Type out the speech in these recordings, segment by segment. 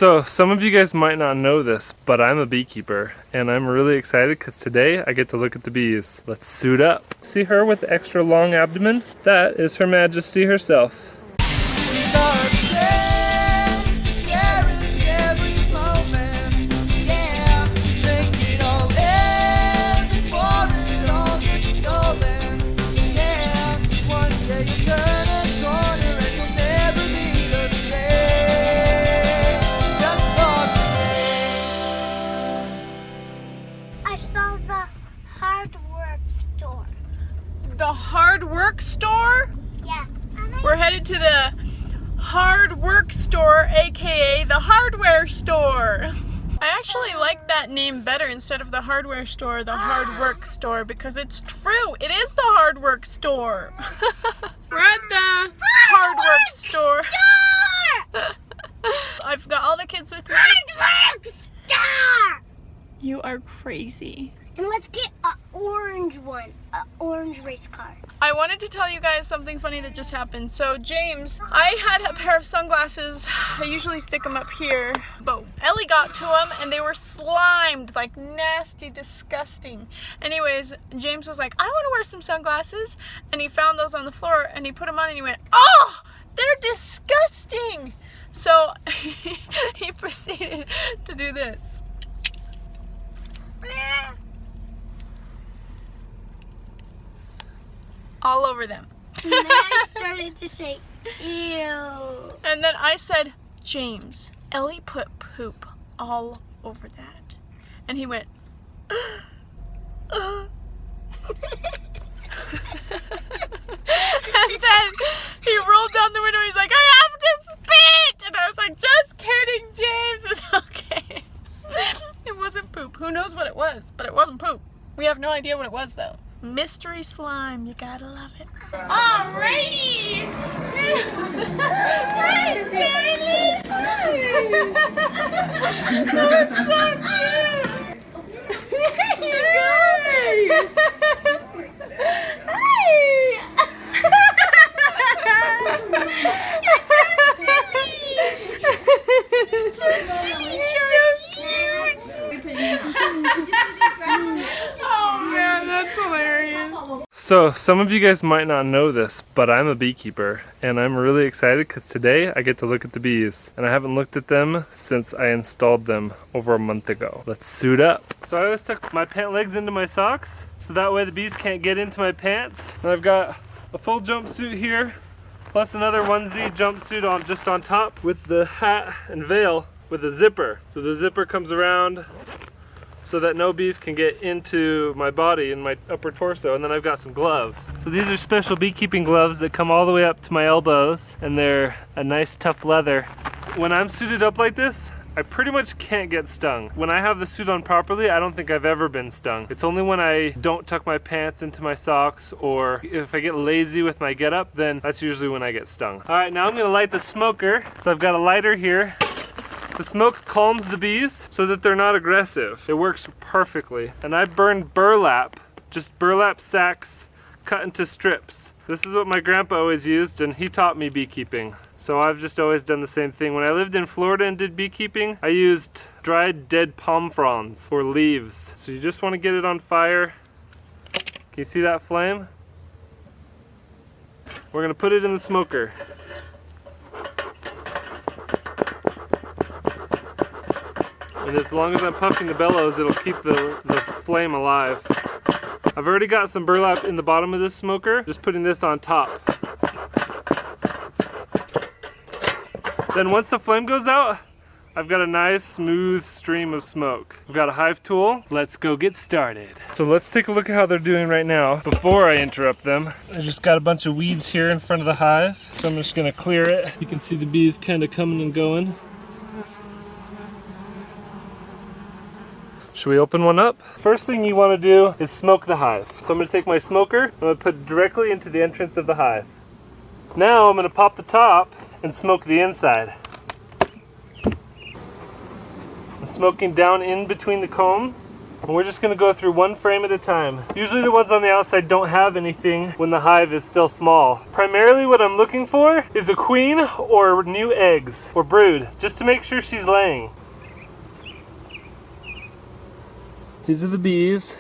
So some of you guys might not know this, but I'm a beekeeper and I'm really excited because today I get to look at the bees. Let's suit up. See her with the extra long abdomen? That is Her Majesty herself. The hard work store? Yeah. We're headed to the hard work store, aka the hardware store. I actually like that name better instead of the hardware store, the hard work store, because it's true. It is the hard work store. We're at the hard work store. I've got all the kids with me. Hard work store! You are crazy. And let's get an orange one, an orange race car. I wanted to tell you guys something funny that just happened. So James, I had a pair of sunglasses. I usually stick them up here, but Ellie got to them and they were slimed, like nasty, disgusting. Anyways, James was like, I want to wear some sunglasses. And he found those on the floor and he put them on and he went, oh, they're disgusting. So he proceeded to do this. All over them. And then I started to say, ew. And then I said, James, Ellie put poop all over that. And he went, and then he rolled down the window. He's like, I have to spit. And I was like, just kidding, James. It's okay. It wasn't poop. Who knows what it was? But it wasn't poop. We have no idea what it was, though. Mystery slime, you gotta love it. Alrighty! Hi, Charlie! That was so cute! There you go! Hi! You're so silly! You're so cute! Oh man, that's hilarious. So some of you guys might not know this, but I'm a beekeeper and I'm really excited because today I get to look at the bees and I haven't looked at them since I installed them over a month ago. Let's suit up. So I always tuck my pant legs into my socks so that way the bees can't get into my pants. And I've got a full jumpsuit here plus another onesie jumpsuit on just on top with the hat and veil with a zipper. So the zipper comes around so that no bees can get into my body and my upper torso. And then I've got some gloves. So these are special beekeeping gloves that come all the way up to my elbows and they're a nice tough leather. When I'm suited up like this, I pretty much can't get stung. When I have the suit on properly, I don't think I've ever been stung. It's only when I don't tuck my pants into my socks or if I get lazy with my getup, then that's usually when I get stung. All right, now I'm gonna light the smoker. So I've got a lighter here. The smoke calms the bees so that they're not aggressive. It works perfectly. And I burned burlap, just burlap sacks cut into strips. This is what my grandpa always used and he taught me beekeeping. So I've just always done the same thing. When I lived in Florida and did beekeeping, I used dried dead palm fronds or leaves. So you just want to get it on fire. Can you see that flame? We're gonna put it in the smoker. And as long as I'm puffing the bellows, it'll keep the flame alive. I've already got some burlap in the bottom of this smoker, just putting this on top. Then once the flame goes out, I've got a nice smooth stream of smoke. I've got a hive tool. Let's go get started. So let's take a look at how they're doing right now before I interrupt them. I just got a bunch of weeds here in front of the hive, so I'm just gonna clear it. You can see the bees kind of coming and going. Should we open one up? First thing you want to do is smoke the hive. So I'm going to take my smoker, I'm going to put it directly into the entrance of the hive. Now I'm going to pop the top and smoke the inside. I'm smoking down in between the comb And we're just gonna go through one frame at a time. Usually the ones on the outside don't have anything when the hive is still small. Primarily what I'm looking for is a queen or new eggs or brood, just to make sure she's laying. These are the bees.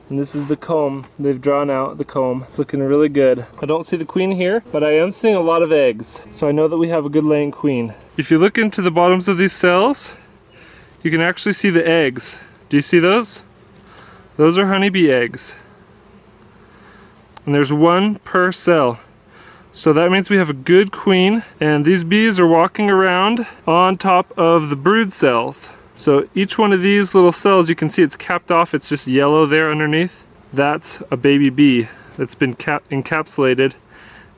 And this is the comb. They've drawn out the comb. It's looking really good. I don't see the queen here, but I am seeing a lot of eggs. So I know that we have a good laying queen. If you look into the bottoms of these cells, you can actually see the eggs. Do you see those? Those are honeybee eggs. And there's one per cell. So that means we have a good queen, and these bees are walking around on top of the brood cells. So each one of these little cells, you can see it's capped off, it's just yellow there underneath. That's a baby bee that's been encapsulated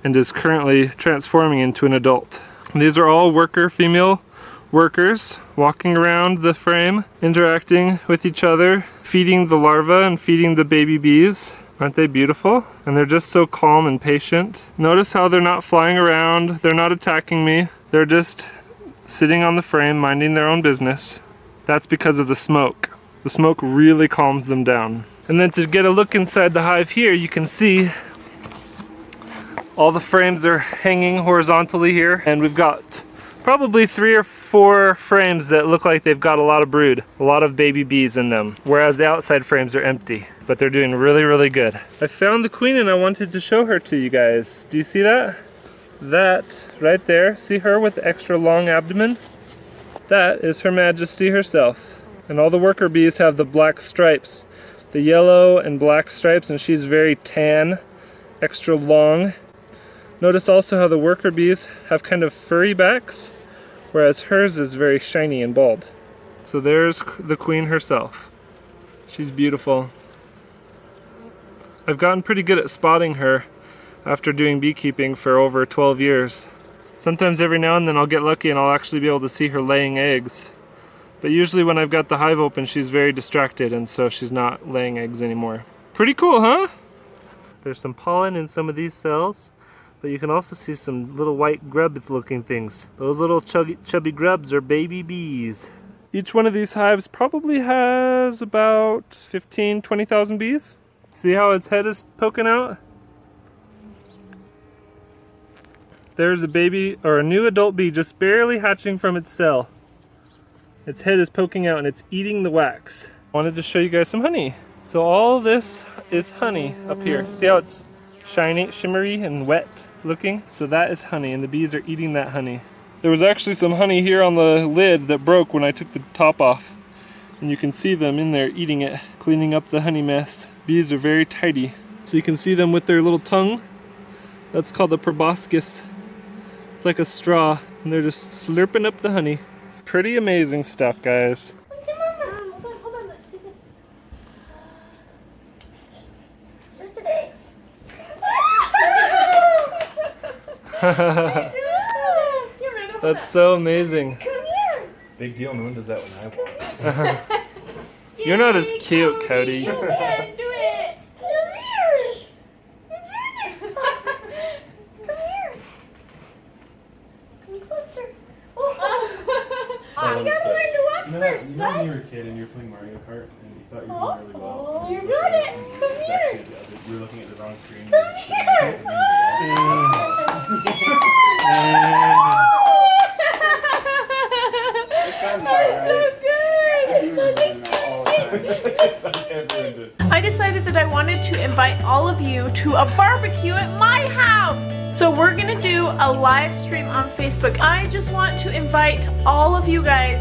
and is currently transforming into an adult. And these are all female workers walking around the frame, interacting with each other, feeding the larva and feeding the baby bees. Aren't they beautiful? And they're just so calm and patient. Notice how they're not flying around, they're not attacking me, they're just sitting on the frame minding their own business. That's because of the smoke. The smoke really calms them down. And then to get a look inside the hive here, you can see all the frames are hanging horizontally here, and we've got probably 3 or 4 frames that look like they've got a lot of brood, a lot of baby bees in them, whereas the outside frames are empty. But they're doing really, really good. I found the queen and I wanted to show her to you guys. Do you see that? That right there, see her with the extra long abdomen? That is Her Majesty herself. And all the worker bees have the black stripes, the yellow and black stripes, and she's very tan, extra long. Notice also how the worker bees have kind of furry backs, whereas hers is very shiny and bald. So there's the queen herself. She's beautiful. I've gotten pretty good at spotting her after doing beekeeping for over 12 years. Sometimes every now and then I'll get lucky and I'll actually be able to see her laying eggs. But usually when I've got the hive open, she's very distracted, and so she's not laying eggs anymore. Pretty cool, huh? There's some pollen in some of these cells, but you can also see some little white grub-looking things. Those little chubby grubs are baby bees. Each one of these hives probably has about 20,000 bees. See how its head is poking out? There's a baby, or a new adult bee just barely hatching from its cell. Its head is poking out and it's eating the wax. I wanted to show you guys some honey. So all this is honey up here. See how it's shiny, shimmery and wet looking? So that is honey, and the bees are eating that honey. There was actually some honey here on the lid that broke when I took the top off. And you can see them in there eating it, cleaning up the honey mess. Bees are very tidy. So you can see them with their little tongue. That's called the proboscis. It's like a straw, and they're just slurping up the honey. Pretty amazing stuff, guys. Hold on, let's do this. That's so amazing. Come here. Big deal, no one does that when I walk. You're not as cute, Cody. Do it. Come here. You're doing it. Come here. Come closer. Oh. You gotta learn to walk first. You know when you were a kid and you were playing Mario Kart and you thought you were doing really well. You got it. Come here. You were looking at the wrong screen. Come here. I decided that I wanted to invite all of you to a barbecue at my house. So we're gonna do a live stream on Facebook. I just want to invite all of you guys